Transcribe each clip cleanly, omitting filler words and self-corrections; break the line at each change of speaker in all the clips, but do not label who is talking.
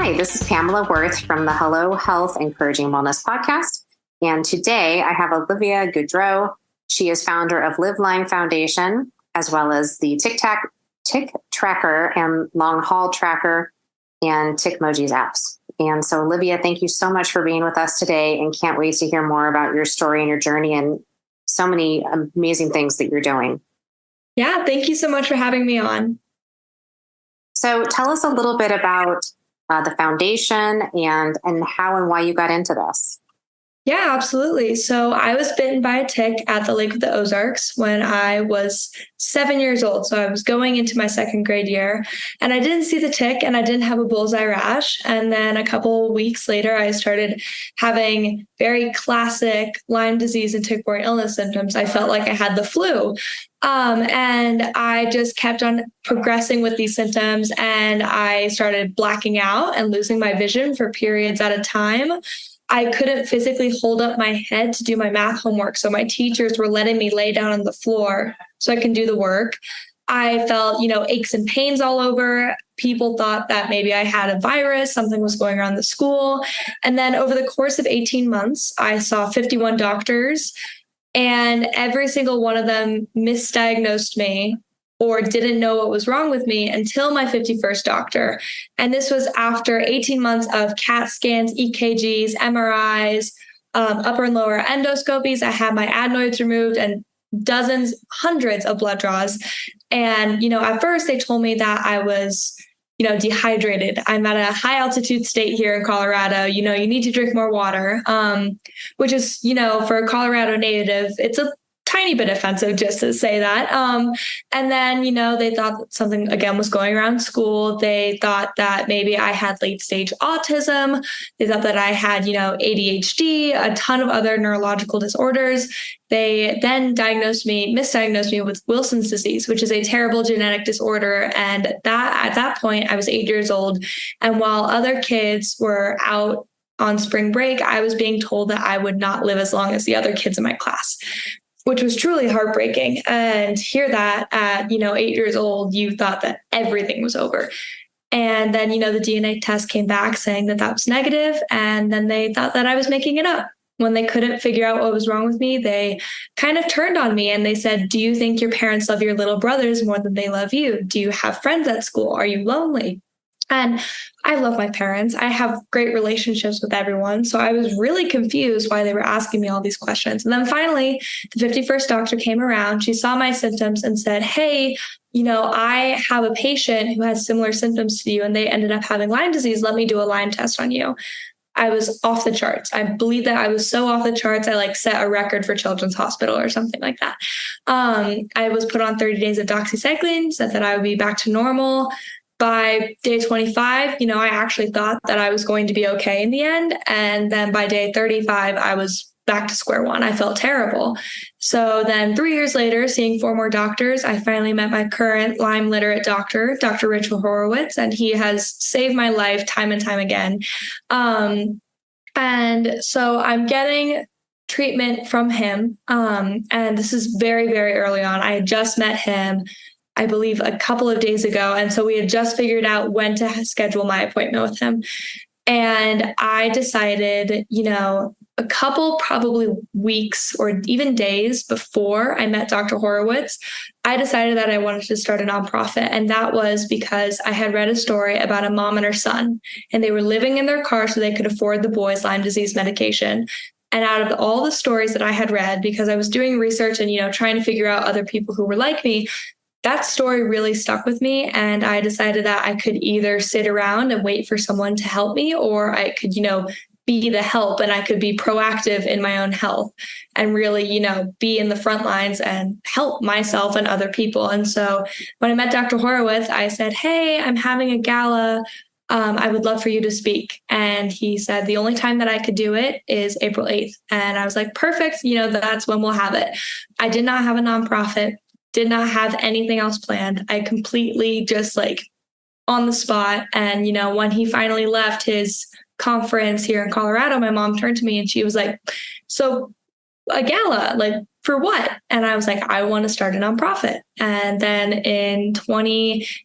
Hi, this is Pamela Worth from the Hello Health Encouraging Wellness podcast. And today I have Olivia Goodreau. She is founder of LivLyme Foundation, as well as the TickTracker and LongHaulTracker and Tickmojis apps. And so, Olivia, thank you so much for being with us today, and can't wait to hear more about your story and your journey and so many amazing things that you're doing.
Yeah, thank you so much for having me on.
So tell us a little bit about the foundation and how and why you got into this.
Yeah, absolutely. So I was bitten by a tick at the Lake of the Ozarks when I was 7 years old. So I was going into my second grade year, and I didn't see the tick and I didn't have a bullseye rash. And then a couple weeks later, I started having very classic Lyme disease and tick-borne illness symptoms. I felt like I had the flu. And I just kept on progressing with these symptoms, and I started blacking out and losing my vision for periods at a time. I couldn't physically hold up my head to do my math homework. So my teachers were letting me lay down on the floor so I can do the work. I felt, aches and pains all over. People thought that maybe I had a virus, something was going on in the school. And then over the course of 18 months, I saw 51 doctors, and every single one of them misdiagnosed me or didn't know what was wrong with me until my 51st doctor. And this was after 18 months of CAT scans, EKGs, MRIs, upper and lower endoscopies. I had my adenoids removed and hundreds of blood draws. And, at first they told me that I was, dehydrated. I'm at a high altitude state here in Colorado. You need to drink more water, which is, for a Colorado native, it's a tiny bit offensive just to say that. And then, they thought that something again was going around school. They thought that maybe I had late stage autism. They thought that I had, ADHD, a ton of other neurological disorders. They then misdiagnosed me with Wilson's disease, which is a terrible genetic disorder. And at that point, I was 8 years old. And while other kids were out on spring break, I was being told that I would not live as long as the other kids in my class, which was truly heartbreaking. And hear that at, 8 years old, you thought that everything was over. And then, the DNA test came back saying that that was negative. And then they thought that I was making it up. When they couldn't figure out what was wrong with me, they kind of turned on me and they said, do you think your parents love your little brothers more than they love you? Do you have friends at school? Are you lonely? And I love my parents. I have great relationships with everyone. So I was really confused why they were asking me all these questions. And then finally, the 51st doctor came around. She saw my symptoms and said, hey, I have a patient who has similar symptoms to you, and they ended up having Lyme disease. Let me do a Lyme test on you. I was off the charts. I believe that I was so off the charts. I set a record for Children's Hospital or something like that. I was put on 30 days of doxycycline, said that I would be back to normal. By day 25, I actually thought that I was going to be okay in the end. And then by day 35, I was back to square one. I felt terrible. So then 3 years later, seeing 4 more doctors, I finally met my current Lyme literate doctor, Dr. Rachel Horowitz, and he has saved my life time and time again. And so I'm getting treatment from him. And this is very, very early on. I had just met him, I believe, a couple of days ago. And so we had just figured out when to schedule my appointment with him. And I decided, a couple probably weeks or even days before I met Dr. Horowitz, I decided that I wanted to start a nonprofit. And that was because I had read a story about a mom and her son, and they were living in their car so they could afford the boy's Lyme disease medication. And out of all the stories that I had read, because I was doing research and, trying to figure out other people who were like me, that story really stuck with me. And I decided that I could either sit around and wait for someone to help me, or I could, be the help, and I could be proactive in my own health and really, be in the front lines and help myself and other people. And so when I met Dr. Horowitz, I said, hey, I'm having a gala. I would love for you to speak. And he said, the only time that I could do it is April 8th. And I was like, perfect. That's when we'll have it. I did not have a nonprofit, did not have anything else planned. I completely just on the spot. And, when he finally left his conference here in Colorado, my mom turned to me and she was like, so a gala, for what? And I was like, I want to start a nonprofit. And then in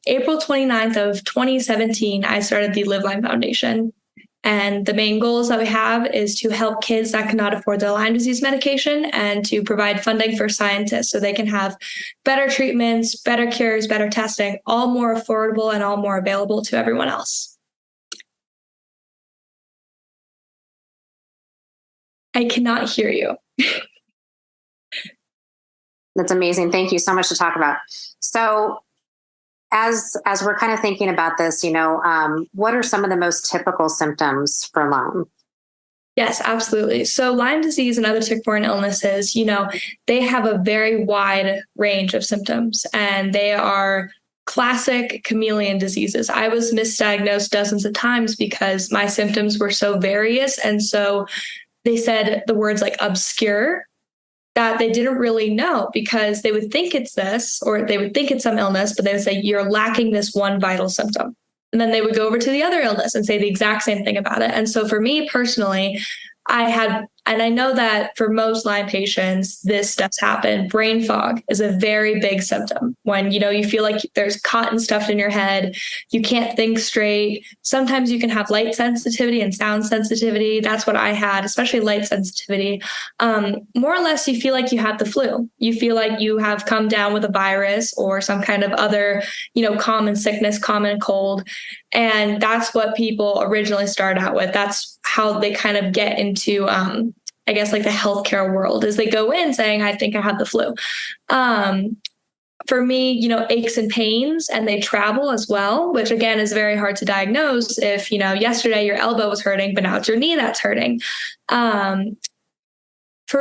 April 29th of 2017, I started the LivLyme Foundation. And the main goals that we have is to help kids that cannot afford their Lyme disease medication and to provide funding for scientists so they can have better treatments, better cures, better testing, all more affordable and all more available to everyone else. I cannot hear you.
That's amazing. Thank you so much to talk about. So as we're kind of thinking about this, what are some of the most typical symptoms for Lyme?
Yes, absolutely. So Lyme disease and other tick-borne illnesses, they have a very wide range of symptoms, and they are classic chameleon diseases. I was misdiagnosed dozens of times because my symptoms were so various. And so they said the words like obscure, that they didn't really know, because they would think it's this, or they would think it's some illness, but they would say, you're lacking this one vital symptom. And then they would go over to the other illness and say the exact same thing about it. And so for me personally, and I know that for most Lyme patients, this does happen. Brain fog is a very big symptom when, you feel like there's cotton stuffed in your head. You can't think straight. Sometimes you can have light sensitivity and sound sensitivity. That's what I had, especially light sensitivity. More or less, you feel like you have the flu. You feel like you have come down with a virus or some kind of other, common sickness, common cold. And that's what people originally start out with. That's how they kind of get into, I guess, like the healthcare world, is they go in saying, I think I have the flu. For me, aches and pains, and they travel as well, which again is very hard to diagnose if, yesterday your elbow was hurting, but now it's your knee that's hurting. For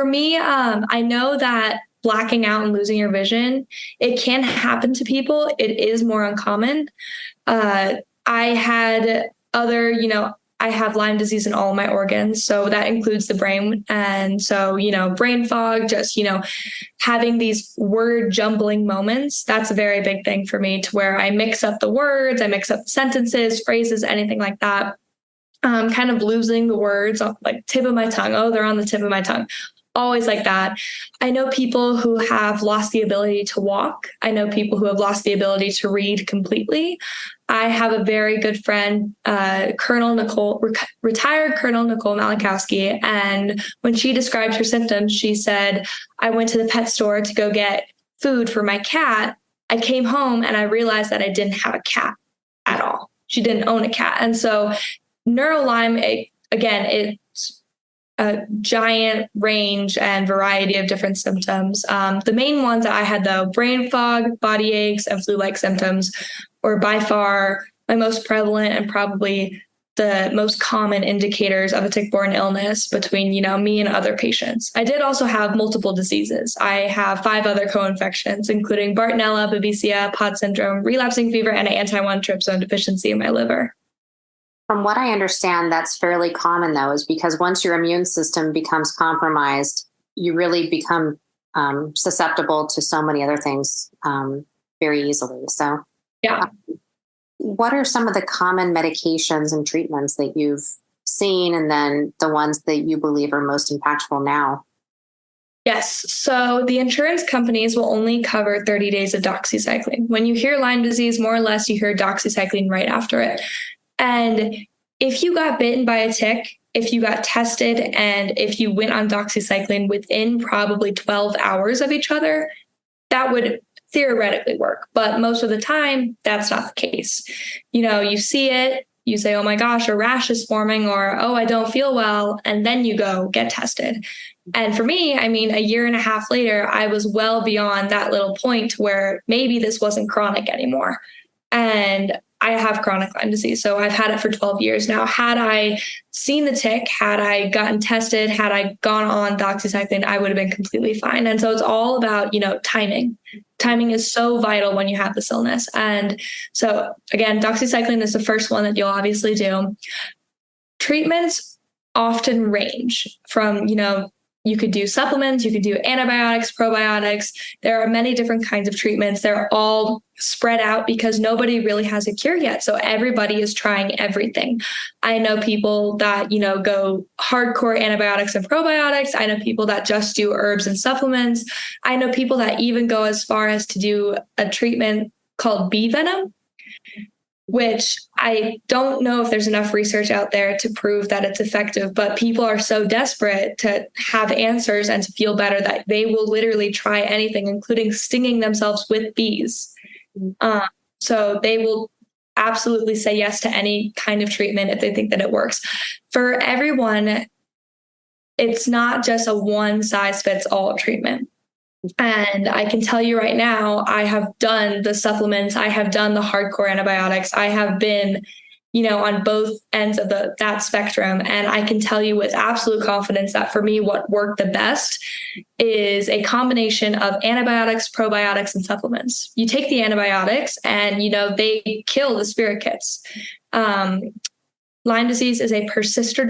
me, I know that blacking out and losing your vision, it can happen to people. It is more uncommon. I have Lyme disease in all my organs. So that includes the brain. And so, brain fog, just, having these word jumbling moments, that's a very big thing for me, to where I mix up the words, I mix up sentences, phrases, anything like that. Kind of losing the words off, like tip of my tongue. Oh, they're on the tip of my tongue. Always like that. I know people who have lost the ability to walk. I know people who have lost the ability to read completely. I have a very good friend, retired Colonel Nicole Malachowski. And when she described her symptoms, she said, I went to the pet store to go get food for my cat. I came home and I realized that I didn't have a cat at all. She didn't own a cat. And so NeuroLyme, again, it's a giant range and variety of different symptoms. The main ones that I had, though, brain fog, body aches, and flu-like symptoms, were by far my most prevalent and probably the most common indicators of a tick-borne illness between, me and other patients. I did also have multiple diseases. I have 5 other co-infections, including Bartonella, Babesia, Pod syndrome, relapsing fever, and an anti-1 tryptophan deficiency in my liver.
From what I understand, that's fairly common, though, is because once your immune system becomes compromised, you really become susceptible to so many other things very easily. So,
yeah.
What are some of the common medications and treatments that you've seen, and then the ones that you believe are most impactful now?
Yes. So the insurance companies will only cover 30 days of doxycycline. When you hear Lyme disease, more or less, you hear doxycycline right after it. And if you got bitten by a tick, if you got tested, and if you went on doxycycline within probably 12 hours of each other, that would theoretically work. But most of the time, that's not the case. You see it, you say, oh my gosh, a rash is forming, or, oh, I don't feel well. And then you go get tested. And for me, a year and a half later, I was well beyond that little point where maybe this wasn't chronic anymore. And I have chronic Lyme disease, so I've had it for 12 years now. Had I seen the tick, had I gotten tested, had I gone on doxycycline, I would have been completely fine. And so it's all about, timing. Timing is so vital when you have this illness. And so again, doxycycline is the first one that you'll obviously do. Treatments often range from, You could do supplements, you could do antibiotics, probiotics. There are many different kinds of treatments. They're all spread out because nobody really has a cure yet. So everybody is trying everything. I know people that, go hardcore antibiotics and probiotics. I know people that just do herbs and supplements. I know people that even go as far as to do a treatment called bee venom, which I don't know if there's enough research out there to prove that it's effective, but people are so desperate to have answers and to feel better that they will literally try anything, including stinging themselves with bees. So they will absolutely say yes to any kind of treatment if they think that it works. For everyone, it's not just a one size fits all treatment. And I can tell you right now, I have done the supplements, I have done the hardcore antibiotics, I have been, on both ends of that spectrum. And I can tell you with absolute confidence that for me, what worked the best is a combination of antibiotics, probiotics, and supplements. You take the antibiotics and, they kill the spirit kits. Lyme disease is a persister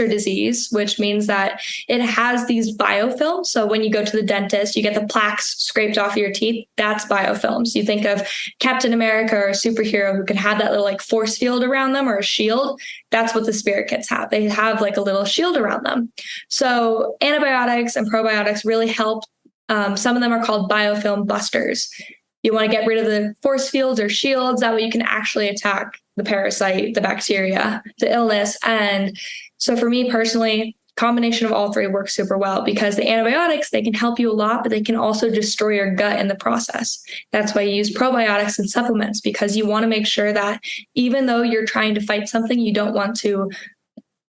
disease, which means that it has these biofilms. So when you go to the dentist, you get the plaques scraped off your teeth. That's biofilms. You think of Captain America or a superhero who can have that little force field around them or a shield. That's what the spirit kits have. They have a little shield around them. So antibiotics and probiotics really help. Some of them are called biofilm busters. You want to get rid of the force fields or shields. That way you can actually attack the parasite, the bacteria, the illness. And so for me personally, combination of all three works super well because the antibiotics, they can help you a lot, but they can also destroy your gut in the process. That's why you use probiotics and supplements, because you want to make sure that even though you're trying to fight something, you don't want to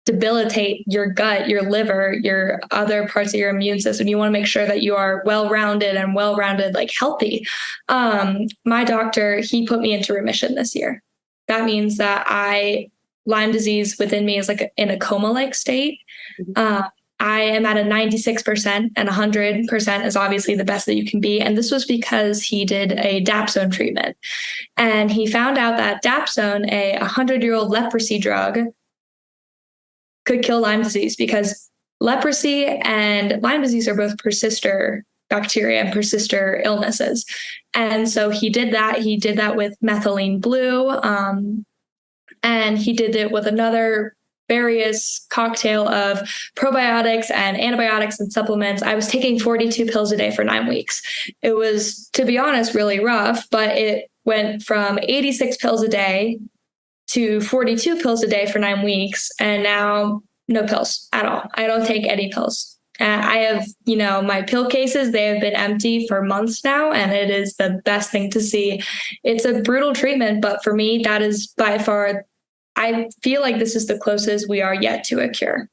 debilitate your gut, your liver, your other parts of your immune system. You want to make sure that you are well-rounded, healthy. My doctor, he put me into remission this year. That means that Lyme disease within me is in a coma-like state. I am at a 96% and 100% is obviously the best that you can be. And this was because he did a dapsone treatment. And he found out that dapsone, a 100-year-old leprosy drug, could kill Lyme disease because leprosy and Lyme disease are both persister bacteria and persister illnesses. And so he did that. He did that with methylene blue. And he did it with another various cocktail of probiotics and antibiotics and supplements. I was taking 42 pills a day for 9 weeks. It was, to be honest, really rough, but it went from 86 pills a day to 42 pills a day for 9 weeks. And now no pills at all. I don't take any pills. I have, my pill cases, they have been empty for months now, and it is the best thing to see. It's a brutal treatment, but for me, that is by far, I feel like this is the closest we are yet to a cure.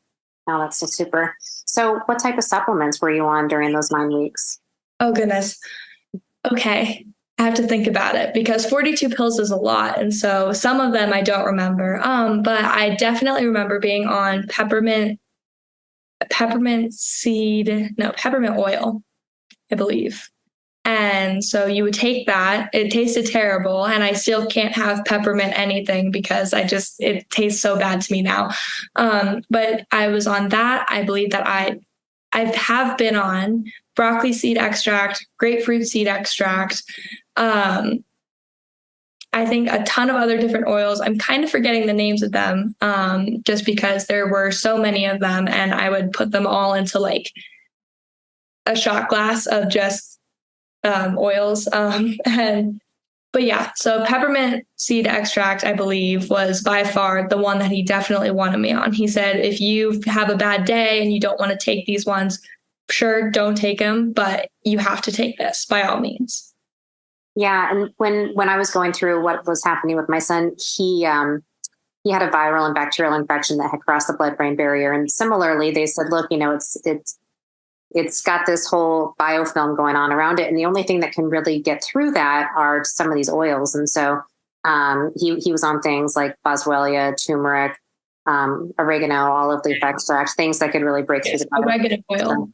Oh, that's so super. So what type of supplements were you on during those 9 weeks?
Oh, goodness. Okay. I have to think about it because 42 pills is a lot. And so some of them I don't remember. But I definitely remember being on peppermint oil, I believe. And so you would take that. It tasted terrible. And I still can't have peppermint anything because it tastes so bad to me now. But I was on that. I believe that I have been on broccoli seed extract, grapefruit seed extract. I think a ton of other different oils. I'm kind of forgetting the names of them just because there were so many of them, and I would put them all into a shot glass of just oils. But yeah, so peppermint seed extract, I believe, was by far the one that he definitely wanted me on. He said, if you have a bad day and you don't want to take these ones, sure, don't take them, but you have to take this by all means.
Yeah. And when I was going through what was happening with my son, he had a viral and bacterial infection that had crossed the blood-brain barrier. And similarly, they said, look, it's got this whole biofilm going on around it. And the only thing that can really get through that are some of these oils. And so he was on things like boswellia, turmeric, oregano, olive leaf extract, things that could really break through the biofilm.
Oregano oil.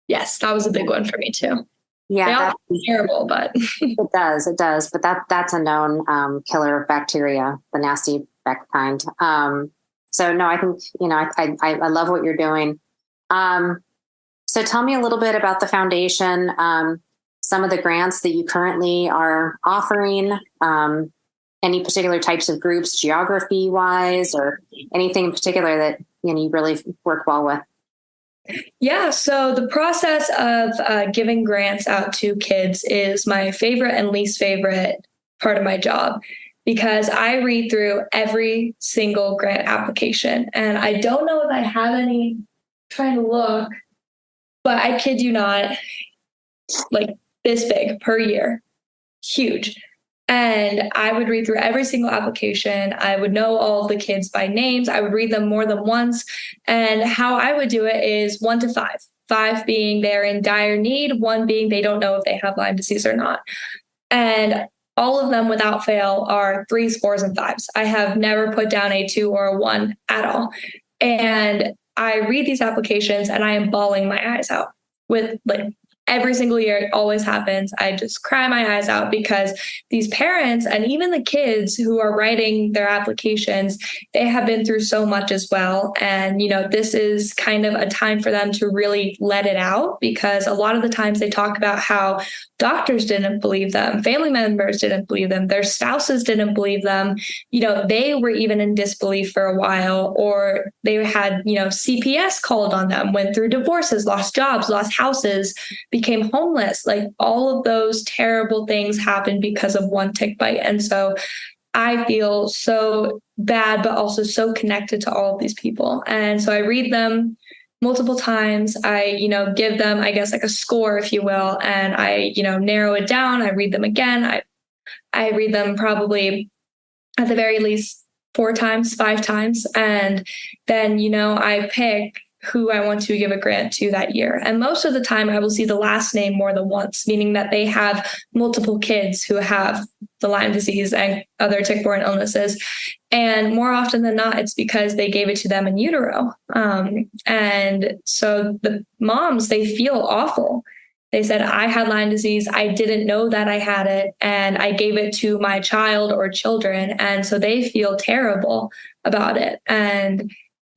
Yes, that was a big one for me too.
Yeah,
that's terrible, but
it does. But that's a known killer of bacteria, the nasty kind. So no, I think I love what you're doing. So tell me a little bit about the foundation, some of the grants that you currently are offering, any particular types of groups, geography wise, or anything in particular that you really work well with.
Yeah, so the process of giving grants out to kids is my favorite and least favorite part of my job, because I read through every single grant application. And I don't know if I have any, trying to look, but I kid you not, like this big per year, huge. And I would read through every single application. I would know all of the kids by names. I would read them more than once. And how I would do it is 1 to 5, 5 being they're in dire need, 1 being they don't know if they have Lyme disease or not. And all of them without fail are 3s, 4s, and 5s. I have never put down a 2 or a 1 at all. And I read these applications and I am bawling my eyes out with every single year. It always happens. I just cry my eyes out because these parents and even the kids who are writing their applications, they have been through so much as well. And, this is kind of a time for them to really let it out, because a lot of the times they talk about how doctors didn't believe them, family members didn't believe them, their spouses didn't believe them. They were even in disbelief for a while, or they had, CPS called on them, went through divorces, lost jobs, lost houses, became homeless. All of those terrible things happened because of one tick bite. And so I feel so bad, but also so connected to all of these people. And so I read them multiple times. I, give them, I guess, like a score, if you will, and I, narrow it down. I read them again. I read them probably at the very least 4 times, 5 times. And then, I pick who I want to give a grant to that year. And most of the time I will see the last name more than once, meaning that they have multiple kids who have the Lyme disease and other tick-borne illnesses. And more often than not, it's because they gave it to them in utero. And so the moms, they feel awful. They said, I had Lyme disease. I didn't know that I had it, and I gave it to my child or children. And so they feel terrible about it. And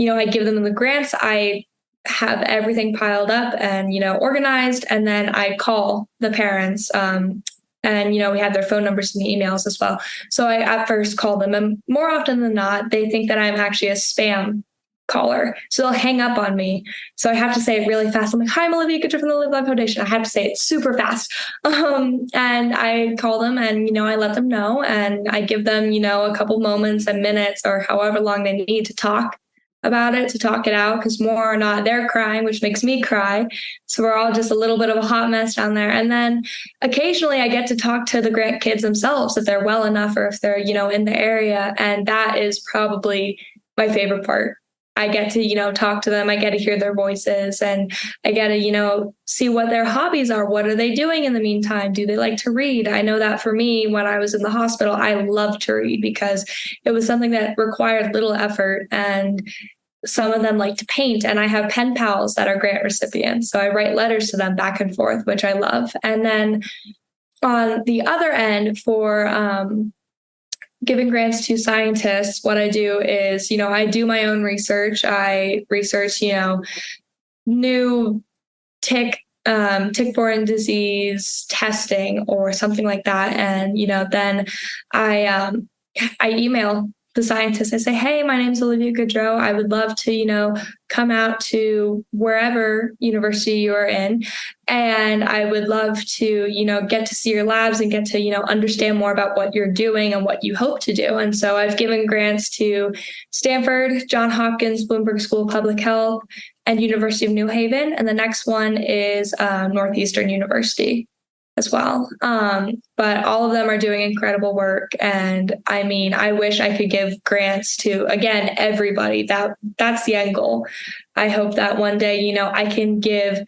I give them the grants. I have everything piled up and, organized. And then I call the parents. And, we have their phone numbers and emails as well. So I at first call them, and more often than not, they think that I'm actually a spam caller. So they'll hang up on me. So I have to say it really fast. I'm like, hi, I'm Olivia Goodreau from the LivLyme Foundation. I have to say it super fast. And I call them and, I let them know, and I give them, a couple moments and minutes or however long they need to talk about it, to talk it out, because more or not they're crying, which makes me cry. So we're all just a little bit of a hot mess down there. And then occasionally I get to talk to the grant kids themselves, if they're well enough or if they're, in the area. And that is probably my favorite part. I get to, talk to them. I get to hear their voices, and I get to, see what their hobbies are. What are they doing in the meantime? Do they like to read? I know that for me, when I was in the hospital, I loved to read because it was something that required little effort. And some of them like to paint, and I have pen pals that are grant recipients. So I write letters to them back and forth, which I love. And then on the other end, for giving grants to scientists, what I do is, I do my own research. I research, new tick-borne disease testing or something like that. And, then I email the scientists. I say, hey, my name's Olivia Goodreau. I would love to, come out to wherever university you are in. And I would love to, get to see your labs and get to, understand more about what you're doing and what you hope to do. And so I've given grants to Stanford, Johns Hopkins, Bloomberg School of Public Health, and University of New Haven. And the next one is Northeastern University as well. But all of them are doing incredible work. And I wish I could give grants to, again, everybody. That's the end goal. I hope that one day, I can give,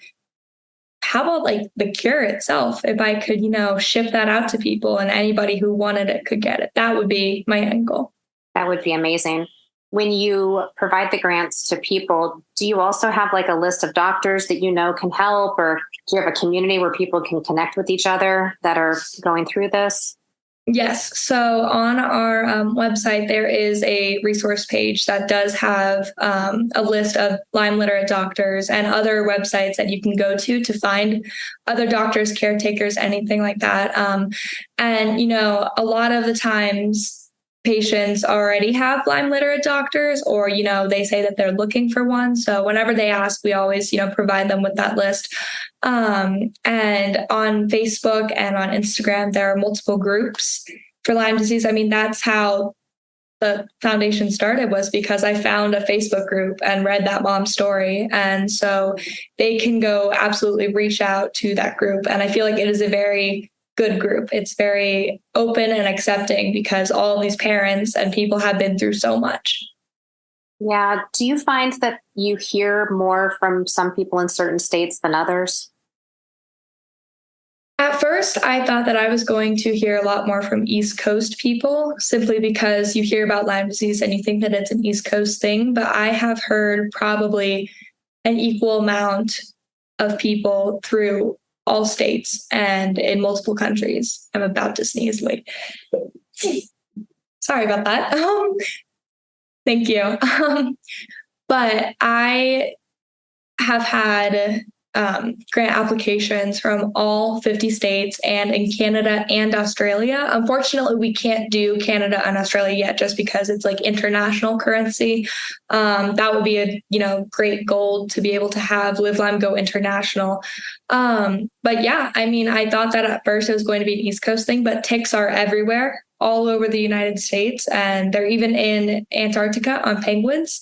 how about the cure itself? If I could, ship that out to people and anybody who wanted it could get it, that would be my end goal.
That would be amazing. When you provide the grants to people, do you also have a list of doctors that can help, or do you have a community where people can connect with each other that are going through this?
Yes. So on our website, there is a resource page that does have a list of Lyme literate doctors and other websites that you can go to find other doctors, caretakers, anything like that. And, a lot of the times patients already have Lyme literate doctors, or, they say that they're looking for one. So whenever they ask, we always, provide them with that list. And on Facebook and on Instagram, there are multiple groups for Lyme disease. I mean, that's how the foundation started, was because I found a Facebook group and read that mom's story. And so they can go absolutely reach out to that group. And I feel like it is a very good group. It's very open and accepting because all of these parents and people have been through so much.
Yeah. Do you find that you hear more from some people in certain states than others?
At first, I thought that I was going to hear a lot more from East Coast people, simply because you hear about Lyme disease and you think that it's an East Coast thing. But I have heard probably an equal amount of people through all states and in multiple countries. I'm about to sneeze. Wait. Sorry about that. Thank you. But I have had grant applications from all 50 states and in Canada and Australia. Unfortunately, we can't do Canada and Australia yet just because it's like international currency. That would be a great goal to be able to have LivLyme go international. But yeah, I mean, I thought that at first it was going to be an East Coast thing, but ticks are everywhere, all over the United States, and they're even in Antarctica on penguins.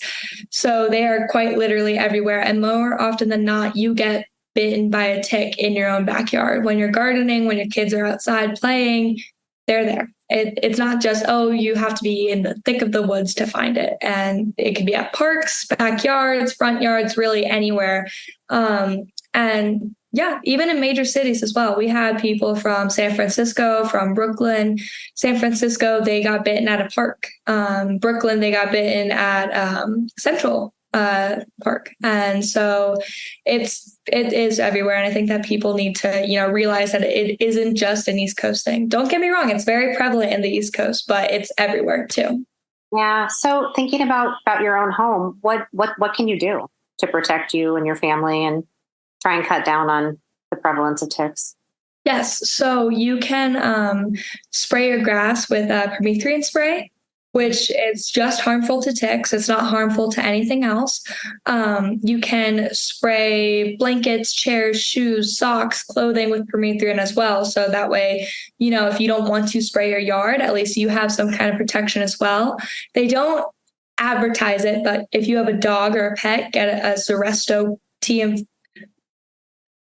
So they are quite literally everywhere. And more often than not, you get bitten by a tick in your own backyard. When you're gardening, when your kids are outside playing, they're there. It's not just, you have to be in the thick of the woods to find it. And it could be at parks, backyards, front yards, really anywhere. And yeah, even in major cities as well. We had people from San Francisco, from Brooklyn. San Francisco, they got bitten at a park. Brooklyn, they got bitten at Central Park. And so it is everywhere. And I think that people need to, realize that it isn't just an East Coast thing. Don't get me wrong. It's very prevalent in the East Coast, but it's everywhere too.
Yeah. So thinking about your own home, what can you do to protect you and your family and try and cut down on the prevalence of ticks?
Yes. So you can spray your grass with permethrin spray, which is just harmful to ticks. It's not harmful to anything else. You can spray blankets, chairs, shoes, socks, clothing with permethrin as well. So that way, if you don't want to spray your yard, at least you have some kind of protection as well. They don't advertise it, but if you have a dog or a pet, get a Zaresto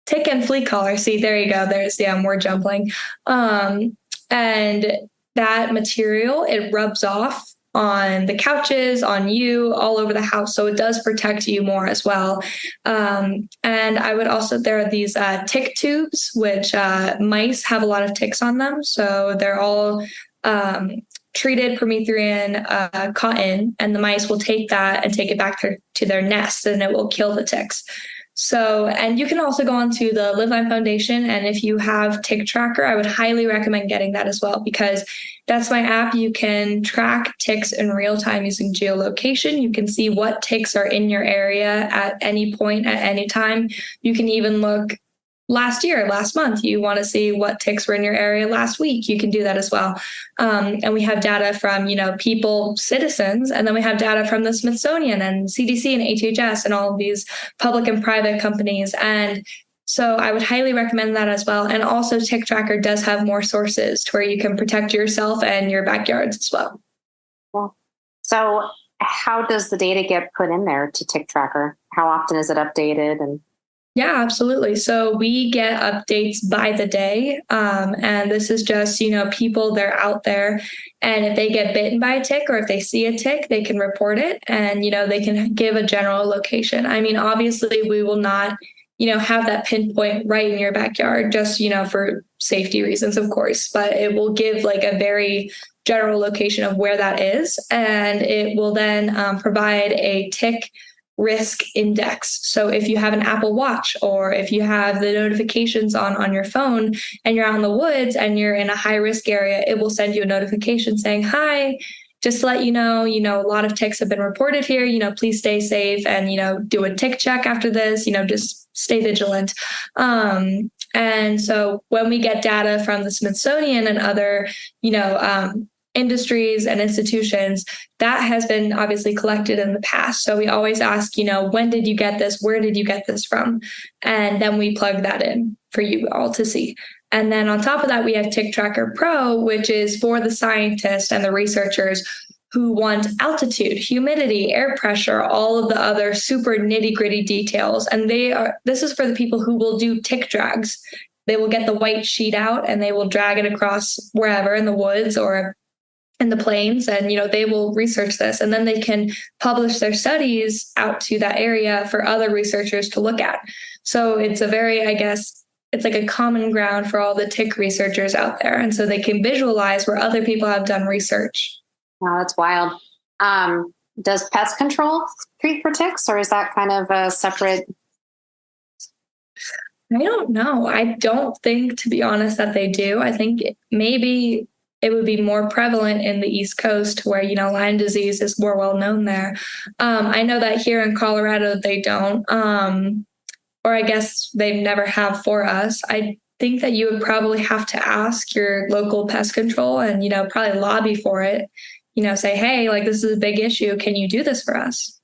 tick and flea collar. See, there you go. There's word jumbling. And that material, it rubs off on the couches, on you, all over the house. So it does protect you more as well. And I would also, there are these tick tubes, which mice have a lot of ticks on them. So they're all treated permethrin cotton, and the mice will take that and take it back to their nest, and it will kill the ticks. So, and you can also go on to the LivLyme Foundation. And if you have TickTracker, I would highly recommend getting that as well, because that's my app. You can track ticks in real time using geolocation. You can see what ticks are in your area at any point, at any time. You can even look last month, you want to see what ticks were in your area last week, you can do that as well. And we have data from, people, citizens, and then we have data from the Smithsonian and CDC and HHS and all of these public and private companies. And so I would highly recommend that as well. And also TickTracker does have more sources to where you can protect yourself and your backyards as well.
Well, so how does the data get put in there to TickTracker? How often is it updated? And
yeah, absolutely. So we get updates by the day. And this is just, people, they're out there. And if they get bitten by a tick or if they see a tick, they can report it and, they can give a general location. I mean, obviously, we will not, have that pinpoint right in your backyard, just, for safety reasons, of course. But it will give like a very general location of where that is. And it will then provide a tick risk index. So if you have an Apple Watch, or if you have the notifications on your phone and you're out in the woods and you're in a high risk area, it will send you a notification saying, hi, just to let you know, a lot of ticks have been reported here, please stay safe and, do a tick check after this, just stay vigilant. And so when we get data from the Smithsonian and other, industries and institutions, that has been obviously collected in the past. So we always ask, when did you get this? Where did you get this from? And then we plug that in for you all to see. And then on top of that, we have TickTracker Pro, which is for the scientists and the researchers who want altitude, humidity, air pressure, all of the other super nitty-gritty details. And this is for the people who will do tick drags. They will get the white sheet out and they will drag it across wherever in the woods or in the plains, and they will research this, and then they can publish their studies out to that area for other researchers to look at. So it's a very, it's like a common ground for all the tick researchers out there, and so they can visualize where other people have done research.
Wow, that's wild. Does pest control treat for ticks, or is that kind of a separate?
I don't know. I don't think, to be honest, that they do. I think maybe it would be more prevalent in the East Coast where, Lyme disease is more well known there. I know that here in Colorado, they don't, or I guess they never have for us. I think that you would probably have to ask your local pest control and, probably lobby for it, say, hey, this is a big issue. Can you do this for us?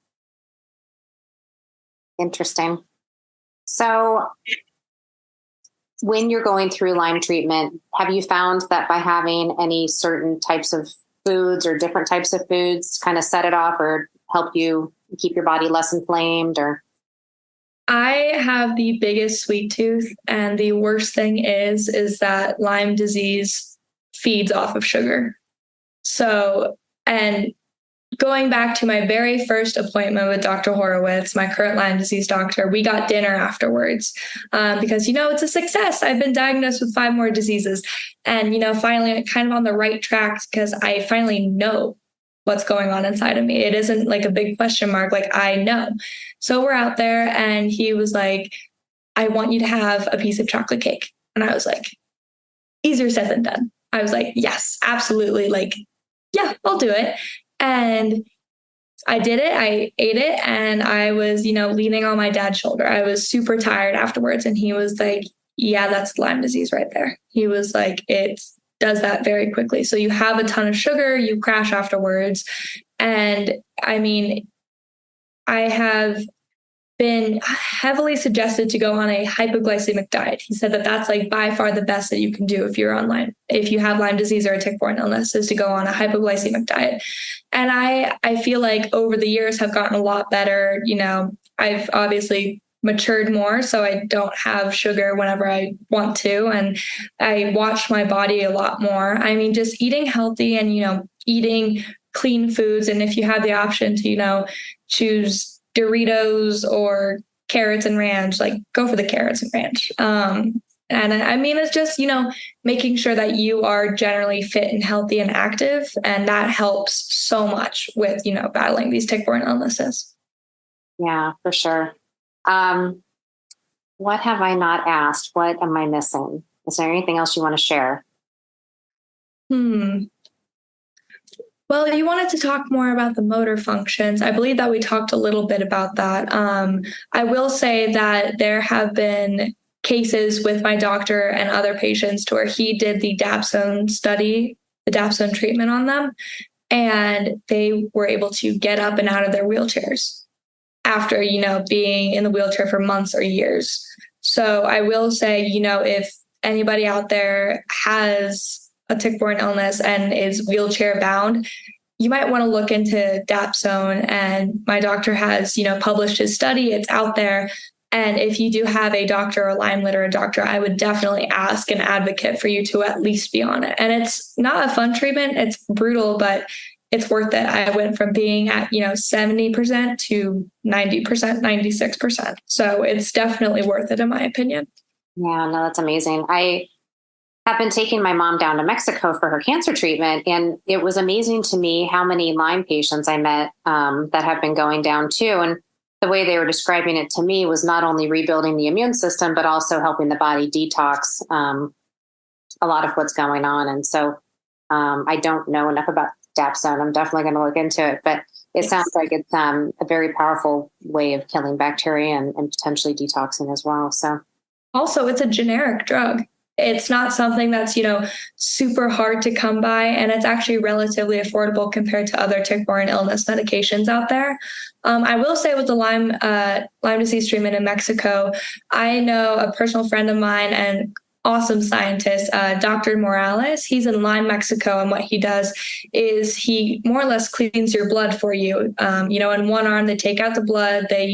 Interesting. So when you're going through Lyme treatment, have you found that by having any certain types of foods or different types of foods kind of set it off or help you keep your body less inflamed? Or
I have the biggest sweet tooth, and the worst thing is that Lyme disease feeds off of sugar. So, and going back to my very first appointment with Dr. Horowitz, my current Lyme disease doctor, we got dinner afterwards because, it's a success. I've been diagnosed with 5 more diseases and, finally kind of on the right track because I finally know what's going on inside of me. It isn't like a big question mark. I know. So we're out there and he was like, I want you to have a piece of chocolate cake. And I was like, easier said than done. I was like, yes, absolutely. Yeah, I'll do it. And I did it. I ate it. And I was, leaning on my dad's shoulder. I was super tired afterwards. And he was like, yeah, that's Lyme disease right there. He was like, it does that very quickly. So you have a ton of sugar, you crash afterwards. And I have been heavily suggested to go on a hypoglycemic diet. He said that that's by far the best that you can do if you're on Lyme, if you have Lyme disease or a tick-borne illness, is to go on a hypoglycemic diet. And I feel like over the years have gotten a lot better. I've obviously matured more, so I don't have sugar whenever I want to. And I watch my body a lot more. Just eating healthy and, eating clean foods. And if you have the option to, choose Doritos or carrots and ranch, go for the carrots and ranch. And it's just, making sure that you are generally fit and healthy and active. And that helps so much with, battling these tick-borne illnesses. Yeah,
for sure. What have I not asked? What am I missing? Is there anything else you want to share?
Well, you wanted to talk more about the motor functions. I believe that we talked a little bit about that. I will say that there have been cases with my doctor and other patients to where he did the dapsone study, the dapsone treatment on them, and they were able to get up and out of their wheelchairs after, being in the wheelchair for months or years. So I will say, if anybody out there has a tick-borne illness and is wheelchair bound, you might want to look into dapsone. And my doctor has, published his study. It's out there. And if you do have a doctor or Lyme literate doctor, I would definitely ask and advocate for you to at least be on it. And it's not a fun treatment. It's brutal, but it's worth it. I went from being at, 70% to 90%, 96%. So it's definitely worth it, in my opinion.
Yeah, no, that's amazing. I have been taking my mom down to Mexico for her cancer treatment. And it was amazing to me how many Lyme patients I met that have been going down too. And the way they were describing it to me was not only rebuilding the immune system, but also helping the body detox a lot of what's going on. And so I don't know enough about dapsone. I'm definitely going to look into it, but it sounds like it's a very powerful way of killing bacteria and potentially detoxing as well. So
also, it's a generic drug. It's not something that's, super hard to come by, and it's actually relatively affordable compared to other tick-borne illness medications out there. I will say with the Lyme disease treatment in Mexico, I know a personal friend of mine and awesome scientist, Dr. Morales. He's in Lyme, Mexico, and what he does is he more or less cleans your blood for you. In one arm, they take out the blood, they,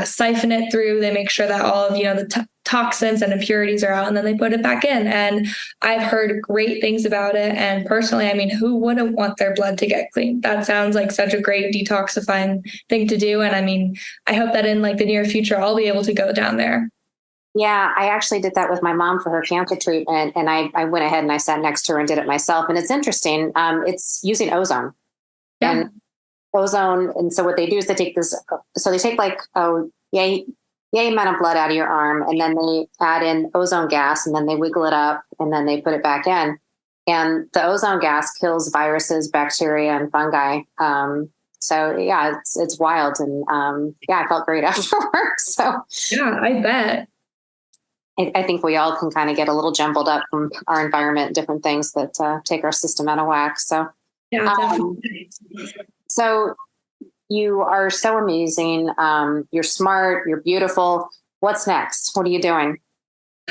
siphon it through. They make sure that all of, the toxins and impurities are out, and then they put it back in. And I've heard great things about it. And personally, who wouldn't want their blood to get clean? That sounds like such a great detoxifying thing to do. And I hope that in the near future, I'll be able to go down there.
Yeah, I actually did that with my mom for her cancer treatment. And I went ahead and I sat next to her and did it myself. And it's interesting. It's using ozone.
Yeah.
And ozone. And so what they do is they take yay amount of blood out of your arm, and then they add in ozone gas, and then they wiggle it up, and then they put it back in. And the ozone gas kills viruses, bacteria, and fungi. So yeah, it's wild. And I felt great afterwards. So
yeah, I bet.
I think we all can kind of get a little jumbled up from our environment, different things that take our system out of whack. So
yeah, definitely.
So you are so amazing. You're smart. You're beautiful. What's next? What are you doing?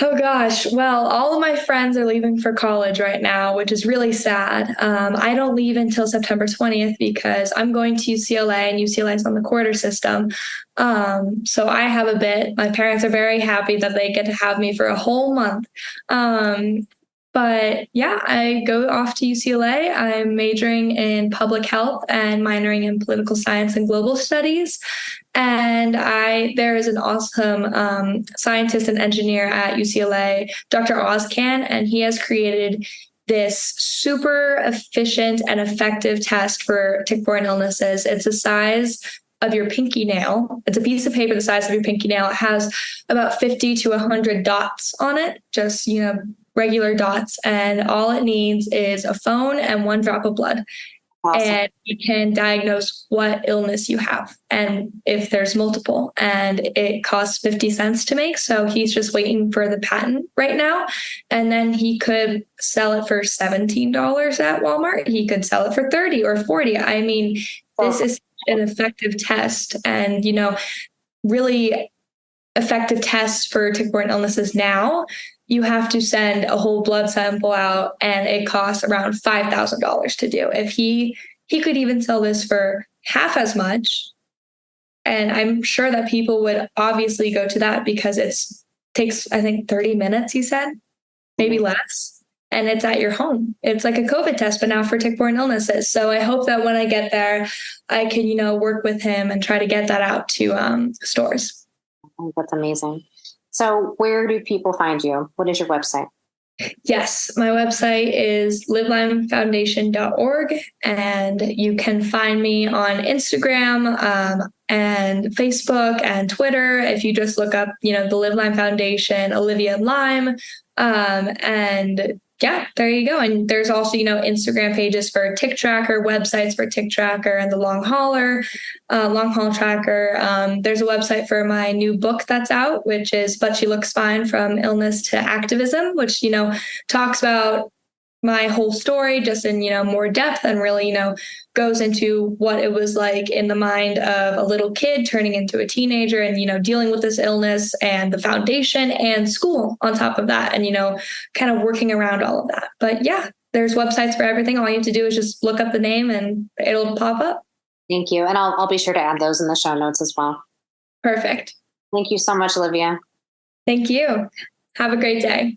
Oh, gosh. Well, all of my friends are leaving for college right now, which is really sad. I don't leave until September 20th because I'm going to UCLA, and UCLA is on the quarter system. So I have a bit. My parents are very happy that they get to have me for a whole month. But yeah, I go off to UCLA. I'm majoring in public health and minoring in political science and global studies. And there is an awesome scientist and engineer at UCLA, Dr. Ozcan, and he has created this super efficient and effective test for tick-borne illnesses. It's the size of your pinky nail. It's a piece of paper the size of your pinky nail. It has about 50 to 100 dots on it, just, regular dots. And all it needs is a phone and 1 drop of blood. Awesome. And you can diagnose what illness you have and if there's multiple. And it costs 50 cents to make. So he's just waiting for the patent right now. And then he could sell it for $17 at Walmart. He could sell it for 30 or 40. This is an effective test, and, really effective tests for tick-borne illnesses now. You have to send a whole blood sample out, and it costs around $5,000 to do. If he could even sell this for half as much, and I'm sure that people would obviously go to that because it takes, I think, 30 minutes, he said, maybe less. And it's at your home. It's like a COVID test, but now for tick-borne illnesses. So I hope that when I get there, I can, work with him and try to get that out to stores.
Oh, that's amazing. So where do people find you? What is your website?
Yes, my website is LivLymeFoundation.org, and you can find me on Instagram and Facebook and Twitter. If you just look up, the LivLyme Foundation, Olivia Lyme, and yeah, there you go. And there's also, Instagram pages for TickTracker, websites for TickTracker and the LongHaulTracker. There's a website for my new book that's out, which is But She Looks Fine: From Illness to Activism, which, talks about my whole story just in, more depth, and really, goes into what it was like in the mind of a little kid turning into a teenager and, dealing with this illness and the foundation and school on top of that, and, kind of working around all of that. But yeah, there's websites for everything. All you have to do is just look up the name and it'll pop up.
Thank you. And I'll be sure to add those in the show notes as well.
Perfect.
Thank you so much, Olivia.
Thank you. Have a great day.